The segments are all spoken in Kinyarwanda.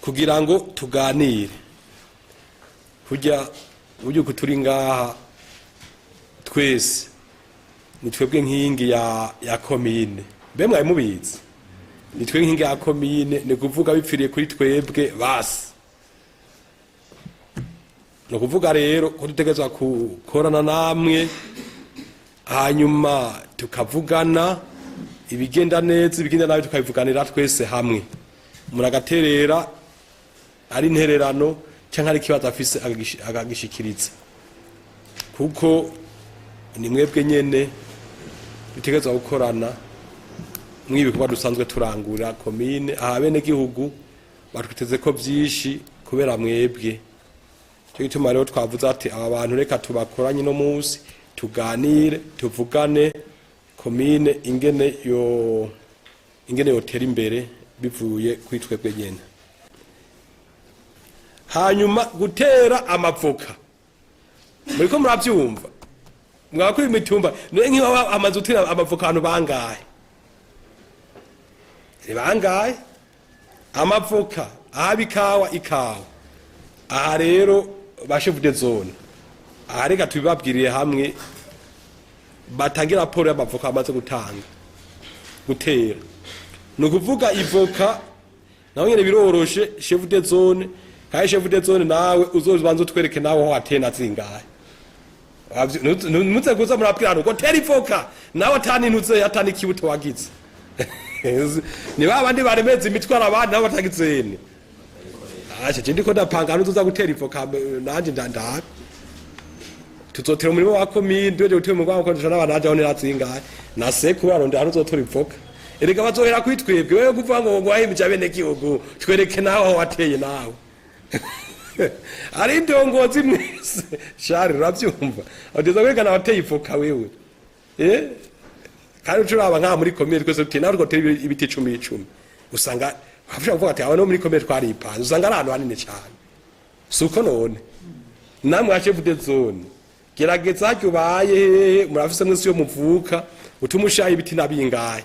kugira ngo tuganire kujya uburyo kuturi ngaha twese ni twebwe nkingi ya komine mbe mwaye mubizi ni twebwe nkingi ya komine ni kuvuga bipfiriye kuri twebwe basi no kuvuga rero ko dutegezwa gukorana namwe hanyuma tukavugana ibigenda neza ibigenda nabi tukabivuganira twese hamwe muragaterera ari intererano cyangwa ari kibazo afise agagishikiriza kuko ni mwebwe nyene dutegezwa gukorana mwibikorwa dusanzwe turangura komine ahabene gihugu batwiteze ko byinshi kubera mwebwe cyo gituma rero twavuze ati aba bantu reka tubakoranye no munsi tuganire tuvugane komine ingene yotera imbere bivuye kwitwebwe nyene hanyuma gutera amavoka muriko muravyumva mwakuri imitumba nk'iyo amaze gutera amavoka hano bangahe bangahe amavoka ahabikawa ikawa aha rero bashefu de zone aha reka tubibabwiriye hamwe batangira raporo y'amavoka amaze gutera ni ukuvuga ivoka nawe nyene biroroshe chef de zone kandi chef de zone nawe uzobanza utwereke nawe aho atena zingahe nutse kuza murabwirana ngo tera ivoka nawe ataninutse atani kibuto wagize ni babandi baremeza imitwara abandi nabo batagizene acha je ndiko ndapanga nuza gutera ivoka nanje ndandaka tuzotera umurimo wa komine ndoje gutera umurimo wa kondisha n'abanaje aho nirazingahe na sekuru aronde hano uzotora ivoka erega bazohera kwitwebwe wewe kuvuga ngo wahimije abene gihugu twereke nawe aho wateye nawe ari ndongozi mwese shari uravyumva adeza kwegana wateye ivoka wewe kandi ucuraba nka muri komine twese tuti nawe twotera ibiti 10 usanga hafisha kuvuga ati abano muri komine twari ipanze usanga ari ahantu hanini cyane suko none namwe ache vude zone gerageza cyubaye murafise mwese yo muvuka utumushaye ibiti nabingaye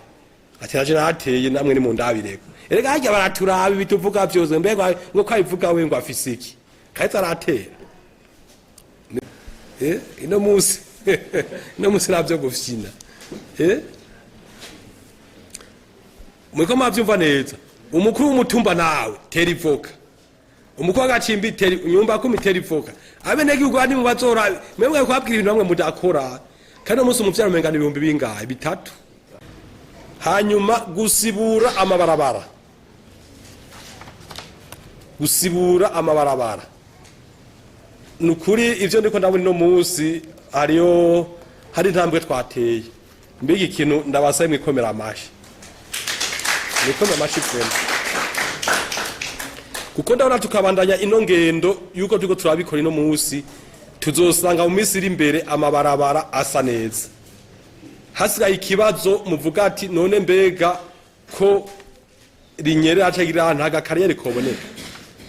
ati naje nateye namwe ni mu ndabireko erega hajya baraturaba ibituvuga byose mbega ngo kwayivuga we ngo afise iki kahita aratera ino musi nabyo gufyina mwiko mavyumva neza umukuru w'umutumba nawe tera ivoka umukuru w'agacimbi tera nyumba ko mitera ivoka abene gihugu ari mu bazora mwemwe kwabwira ibintu bamwe mudakora kandi umunsi umuvyaro mengana 200 bingahe bitatu hanyuma gusibura amabarabara nukuri ivyo ndiko ndabona no munsi hari intambwe twateye mbega ikintu ndabasaye mwikomera amashi kwema kuko ndabona tukabandanya ino ngendo yuko turiko turabikora ino munsi tuzosanga mu minsi iri imbere amabarabara asa neza hasigaye ikibazo muvuga ati none mbega ko rinyerera acagira ntaga kariyeri koboneka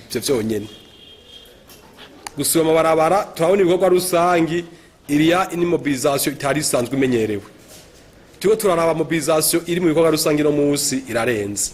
byo byonyene gusura amabarabara turabona ibikorwa rusangi iriya mobilisation itari isanzwe imenyerewe turiko turaraba mobilisation iri mu bikorwa rusangi no munsi irarenze